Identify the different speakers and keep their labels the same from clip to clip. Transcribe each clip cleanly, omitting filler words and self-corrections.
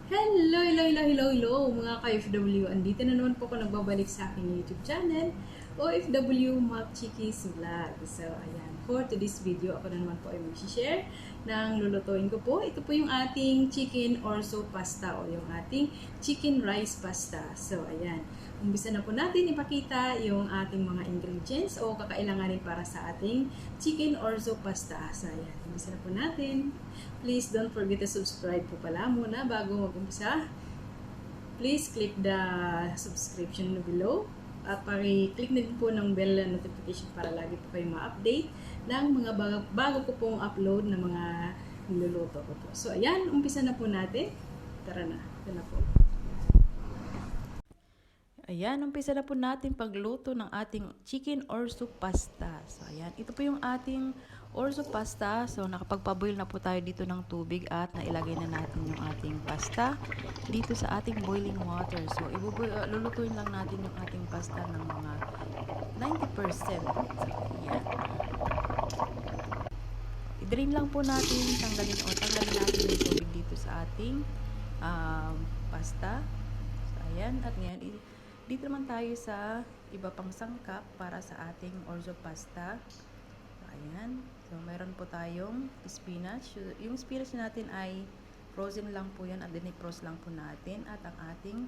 Speaker 1: Hello, hello, hello, hello, hello mga ka-OFW. Andito na naman po ako nagbabalik sa aking YouTube channel, OFW Mac Chickies Vlog. So, ayan. For today's video, ako na naman po ay mag-share ng lulutuin ko po. Ito po yung ating chicken orzo pasta o yung ating chicken rice pasta. So, ayan. Umpisa na po natin ipakita yung ating mga ingredients o kakailanganin para sa ating chicken orzo pasta. So, ayan. Umpisa na po natin. Please don't forget to subscribe po pala muna bago mag-umpisa. Please click the subscription below at paki-click na din po ng bell notification para lagi po kayo ma-update ng mga bago ko pong upload na mga niluluto ko po. So, ayan. Umpisa na po natin. Tara na. Ito na po. Ayan, umpisa na po natin pagluto ng ating chicken orzo pasta. So, ayan. Ito po yung ating orzo pasta. So, nakapagpaboil na po tayo dito ng tubig at nailagay na natin yung ating pasta dito sa ating boiling water. So, lulutuin lang natin yung ating pasta ng mga 90%. So, ayan. I-drain lang po natin, tanggalin natin yung tubig dito sa ating pasta. So, ayan. At ngayon, dito naman tayo sa iba pang sangkap para sa ating orzo pasta. So, ayan. So, meron po tayong spinach. Yung spinach natin ay frozen lang po yan at dinifrost lang po natin. At ang ating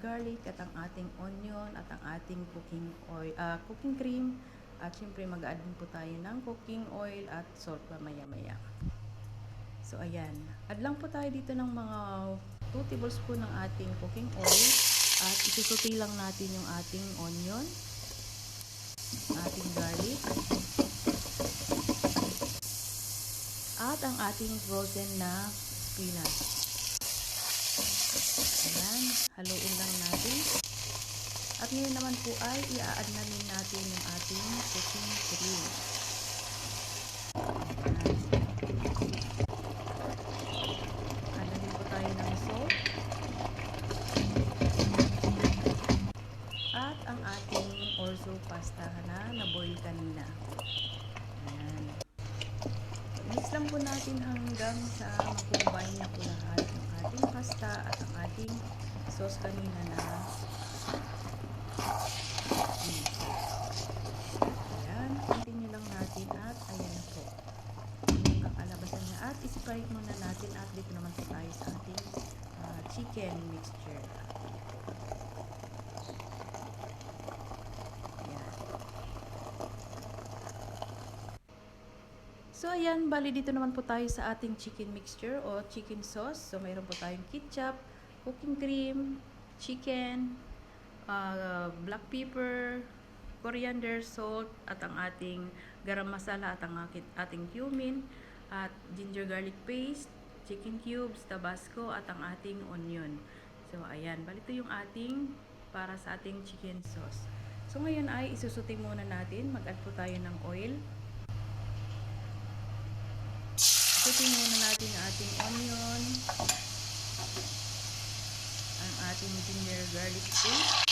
Speaker 1: garlic, at ang ating onion, at ang ating cooking cream. At syempre mag-add din po tayo ng cooking oil at salt pa maya-maya. So, ayan. Add lang po tayo dito ng mga 2 tablespoon ng ating cooking oil. At isusuti lang natin yung ating onion, ating garlic, at ang ating frozen na spinach. Ayan, haluin lang natin. At ngayon naman po ay i-add na rin natin yung ating cooking cream. Add na rin po tayo ng salt. At ang ating orzo pasta na na-boil kanina. Ayan. Mix lang po natin hanggang sa makumbine na po lahat ng ating pasta at ang ating sauce kanina na ayan. Continue lang natin at ayan na po ang kakalabasan niya. At i-separate muna natin at dito naman po tayo sa ating chicken mixture. So, ayan, bali dito naman po tayo sa ating chicken mixture o chicken sauce. So, mayroon po tayong ketchup, cooking cream, chicken, black pepper, coriander, salt, at ang ating garam masala, at ang ating cumin, at ginger garlic paste, chicken cubes, tabasco, at ang ating onion. So, ayan, bali ito yung ating para sa ating chicken sauce. So, ngayon ay isusuti muna natin. Mag-add po tayo ng oil. Isutin muna natin ang ating onion, ang ating ginger garlic paste,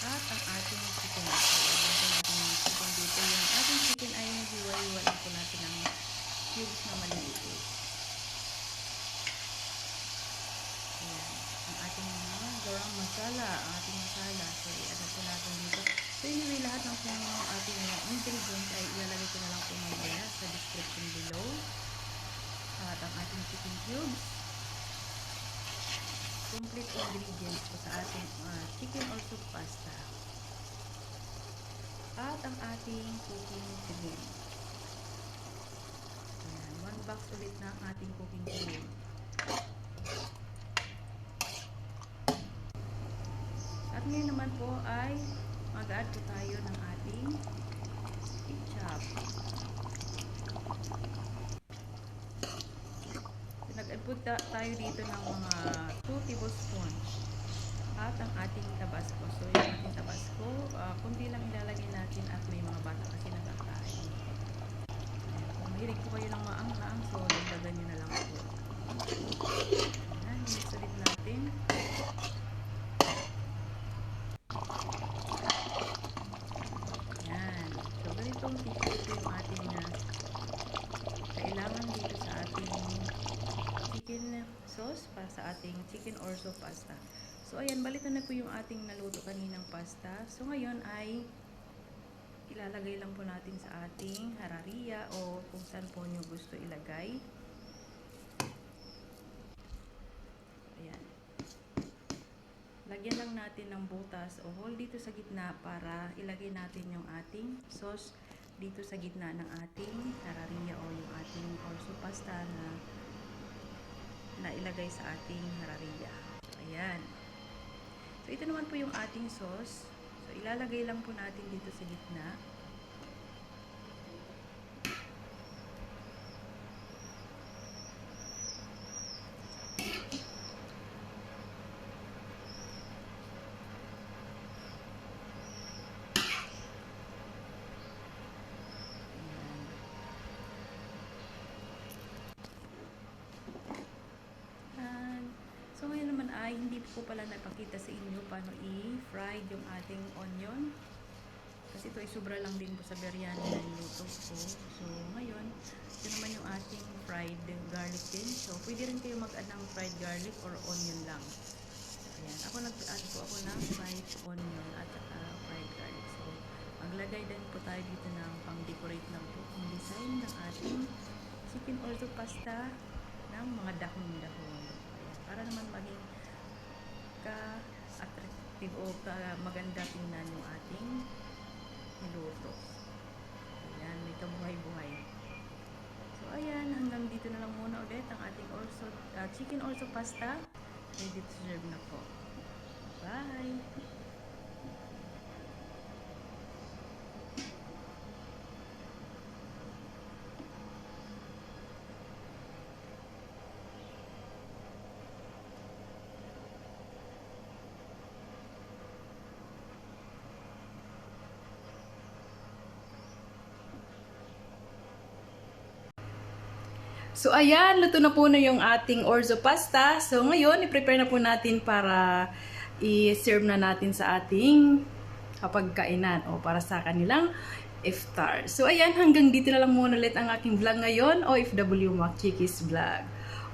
Speaker 1: at ang ating chicken. So, natin yung chicken dito. Yung ating chicken ay hiwa-hiwalan po natin ng cubes na maliliit. Ayan. Ang ating garam masala, ang ating masala. So, i-add po natin dito. So, anyway, lahat ng ating ingredients ay ilalagay ko na lang po mamaya sa description below. At ang ating chicken cubes. Complete ingredients po sa ating chicken orzo pasta. At ang ating cooking cream. Ayan, 1 box ulit na ang ating cooking cream. At ngayon naman po ay mag-add po tayo ng ating ketchup. So, nag-add po tayo dito ng mga 2 tablespoons. At ang ating tabasco. So, yung ating tabasco, kundi lang ilalagay natin at may mga bata kasi nagkakain. Kung mahilig po kayo ng maang-ang, so dagdagan nyo na lang po. Ayan, mix ulit natin. Ayan. So, ganitong tip yung ating kailangan dito sa ating chicken
Speaker 2: sa ating chicken orzo pasta. So ayan, balito na po yung ating naluto kaninang pasta. So ngayon ay ilalagay lang po natin sa ating harariya o kung saan po nyo gusto ilagay. Ayan. Lagyan lang natin ng butas o hole dito sa gitna para ilagay natin yung ating sauce dito sa gitna ng ating harariya o yung ating orzo pasta na ilagay sa ating harariya. Ayan. So ito naman po yung ating sauce. So ilalagay lang po natin dito sa gitna. So ngayon naman ay hindi ko pala napakita sa inyo paano i-fried yung ating onion. Kasi ito ay sobra lang din po sa biryani na niluto ko. So ngayon, ito naman yung ating fried garlic din. So pwede rin kayo mag-add ng fried garlic or onion lang. Ayan. Ako nag-add po ako ng fried onion at fried garlic. So maglagay din po tayo dito ng pang-decorate ng po ang design ng ating chicken orzo pasta ng mga dahon-dahon. Para naman maging ka-attractive o maganda tingnan yung ating niluto. Ayan, may kabuhay-buhay. So, ayan, hanggang dito na lang muna ulit ang ating chicken orzo pasta. Ready to serve na po. Bye!
Speaker 1: So, ayan, luto na po na yung ating orzo pasta. So, ngayon, i-prepare na po natin para i-serve na natin sa ating kapagkainan o para sa kanilang iftar. So, ayan, hanggang dito na lang muna ulit ang aking vlog ngayon, OFW Mac Chickies Vlog.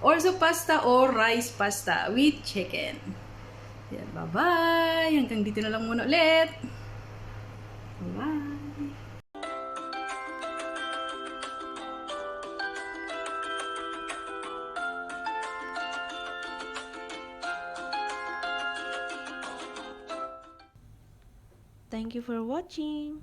Speaker 1: Orzo pasta o rice pasta with chicken. Ayan, bye-bye! Hanggang dito na lang muna ulit. Bye!
Speaker 2: Thank you for watching!